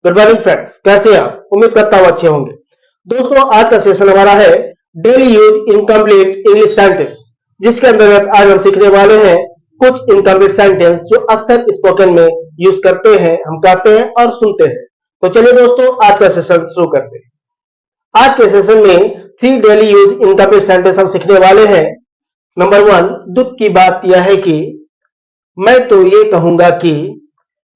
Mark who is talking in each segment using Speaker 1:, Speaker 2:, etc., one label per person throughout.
Speaker 1: Good morning friends, कैसे हैं आप? उम्मीद करता हूं अच्छे होंगे। दोस्तों, आज का सेशन हमारा है daily use incomplete English sentence, जिसके अंतर्गत आज हम सीखने वाले हैं कुछ इनकम्प्लीट सेंटेंस जो अक्सर स्पोकन में यूज करते हैं, हम कहते हैं और सुनते हैं। तो चलिए दोस्तों, आज का सेशन शुरू करते हैं। आज के सेशन में 3 डेली यूज इनकम्प्लीट सेंटेंस हम सीखने वाले हैं। नंबर 1, दुख की बात यह है कि मैं तो ये कहूंगा कि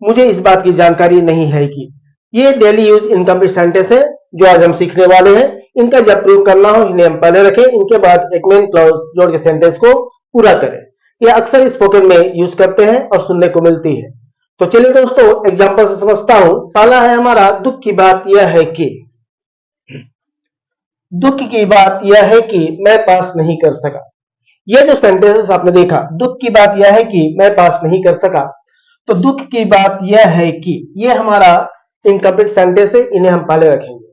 Speaker 1: मुझे इस बात की जानकारी नहीं है कि। ये डेली यूज इनकम्प्लीट सेंटेंस है जो आज हम सीखने वाले हैं। इनका जब प्रयोग करना हो इन्हें हम पहले रखें, इनके बाद एक मेन क्लॉज जोड़ के सेंटेंस को पूरा करें। ये अक्सर स्पोकन में यूज करते हैं और सुनने को मिलती है। तो चलिए दोस्तों, एग्जांपल से समझता हूं। पहला है हमारा, दुख की बात यह है कि। दुख की बात यह है कि मैं पास नहीं कर सका। ये जो सेंटेंस आपने देखा, दुख की बात यह है कि मैं पास नहीं कर सका, तो दुख की बात यह है कि ये हमारा इनकम्प्लीट सेंटेंस है, इन्हें हम पहले रखेंगे।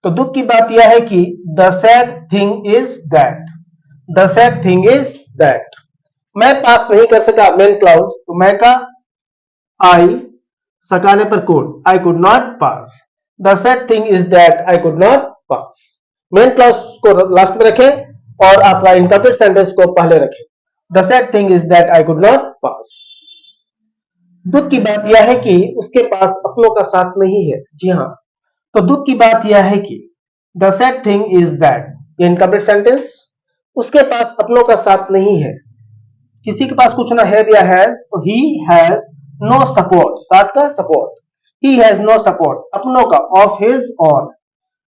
Speaker 1: तो दुख की बात यह है कि the sad thing is that. The sad thing is that. मैं पास नहीं कर सका, मेन क्लाउज, तो मैं का आई, सकाने पर could, I could not pass. The sad thing is that I could not pass. Main clause को लास्ट में रखें और आपका इनकम्प्लीट सेंटेंस को पहले रखें। The sad thing is that I could not pass. दुख की बात यह है कि उसके पास अपनों का साथ नहीं है। जी हाँ, तो दुख की बात यह है कि the sad thing is that, ये इनकम्प्लीट सेंटेंस, उसके पास अपनों का साथ नहीं है। किसी के पास कुछ ना है या हैज, तो ही हैज नो सपोर्ट, साथ का support. He has no support, अपनों का, of his own.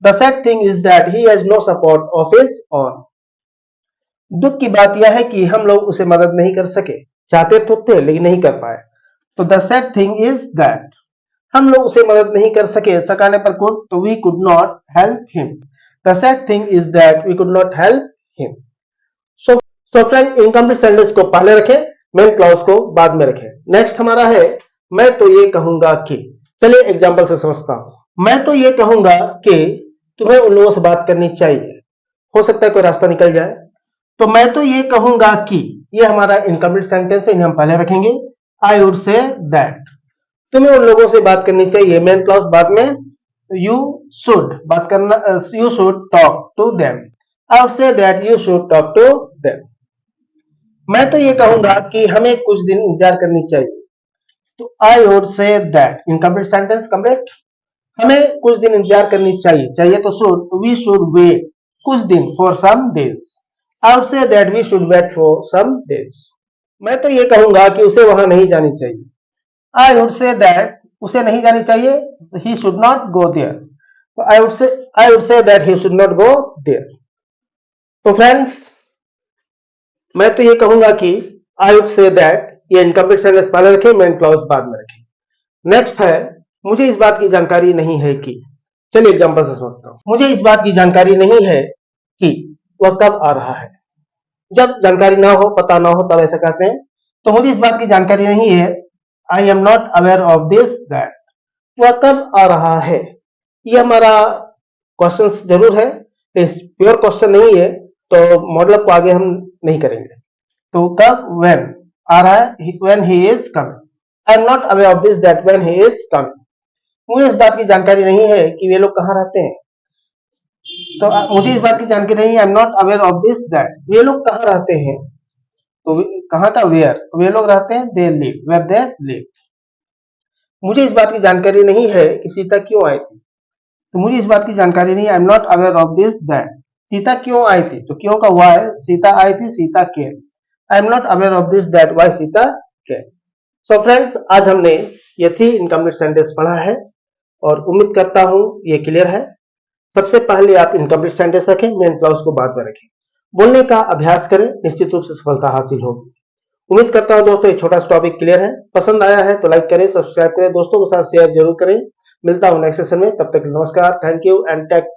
Speaker 1: The sad thing is that he has no support of his own. दुख की बात यह है कि हम लोग उसे मदद नहीं कर सके। चाहते तो थे लेकिन नहीं कर पाए। तो the sad thing is that, हम लोग उसे मदद नहीं कर सके, सकाने पर कुड, तो we could not help him. The sad thing is that we could not help him. So friend, incomplete sentence को पहले रखें, मेन क्लॉज को बाद में रखें। नेक्स्ट हमारा है, मैं तो ये कहूंगा कि। चलिए एग्जांपल से समझता हूं। मैं तो ये कहूंगा कि तुम्हें उन लोगों से बात करनी चाहिए, हो सकता है कोई रास्ता निकल जाए। तो मैं तो ये कहूंगा कि, ये हमारा इनकम्प्लीट सेंटेंस है, इन्हें हम पहले रखेंगे। आई वुड से दैट, तुम्हें उन लोगों से बात करनी चाहिए, मेन क्लॉज बाद में। यू शुड, बात करना, you should talk to them. I would say that you should talk to them. मैं तो ये कहूंगा कि हमें कुछ दिन इंतजार करनी चाहिए, तो I would say that, incomplete sentence complete. हमें कुछ दिन इंतजार करनी चाहिए, चाहिए तो शुड, तो वी शुड वेट कुछ दिन, for some days. I would say that we should wait for some days. मैं तो ये कहूंगा कि उसे वहां नहीं जानी चाहिए। आई वुड से दैट, उसे नहीं जानी चाहिए, he should not go there. तो I would say that he should not go there. तो फ्रेंड्स, मैं तो ये कहूंगा कि आई वुड से दैट, ये इनकम्प्लीट सेंटेंस पहले रखें, मेन क्लॉज बाद में रखें। नेक्स्ट है, मुझे इस बात की जानकारी नहीं है कि। चलिए एग्जांपल से समझता हूं। मुझे इस बात की जानकारी नहीं है कि वह कब आ रहा है। जब जानकारी ना हो, पता ना हो, तब ऐसा कहते हैं। तो मुझे इस बात की जानकारी नहीं है, I am not aware of this that, वह कब आ रहा है। ये हमारा क्वेश्चन जरूर है, प्योर क्वेश्चन नहीं है, तो मॉडल को आगे हम नहीं करेंगे। तो कब, व्हेन आ रहा है, when he is coming. I am not aware of this that when he is coming. मुझे इस बात की जानकारी नहीं है कि वे लोग कहाँ रहते हैं। तो मुझे इस बात की जानकारी नहीं है, I am not aware of this that, वे लोग कहाँ रहते हैं। तो कहाँ का, वेयर, वे लोग रहते हैं, they live, where they live. मुझे इस बात की जानकारी नहीं है कि सीता क्यों आई थी। तो मुझे इस बात की जानकारी नहीं है, I am not aware of this that, Sita क्यों आई थी। तो क्यों का वाई, सीता आई थी, Sita came. I am not aware of this that why Sita came. So friends, आज हमने ये 3 इनकम्प्लीट सेंटेंस पढ़ा है और उम्मीद करता हूं ये क्लियर है। सबसे पहले आप इनकम्प्लीट सेंटेंस रखें, मेन क्लॉज को बाद में रखें। बोलने का अभ्यास करें, निश्चित रूप से सफलता हासिल होगी। उम्मीद करता हूं दोस्तों ये छोटा सा टॉपिक क्लियर है। पसंद आया है तो लाइक करें, सब्सक्राइब करें, दोस्तों के साथ शेयर जरूर करें। मिलता हूं नेक्स्ट सेशन में, तब तक नमस्कार, थैंक यू एंड टेक।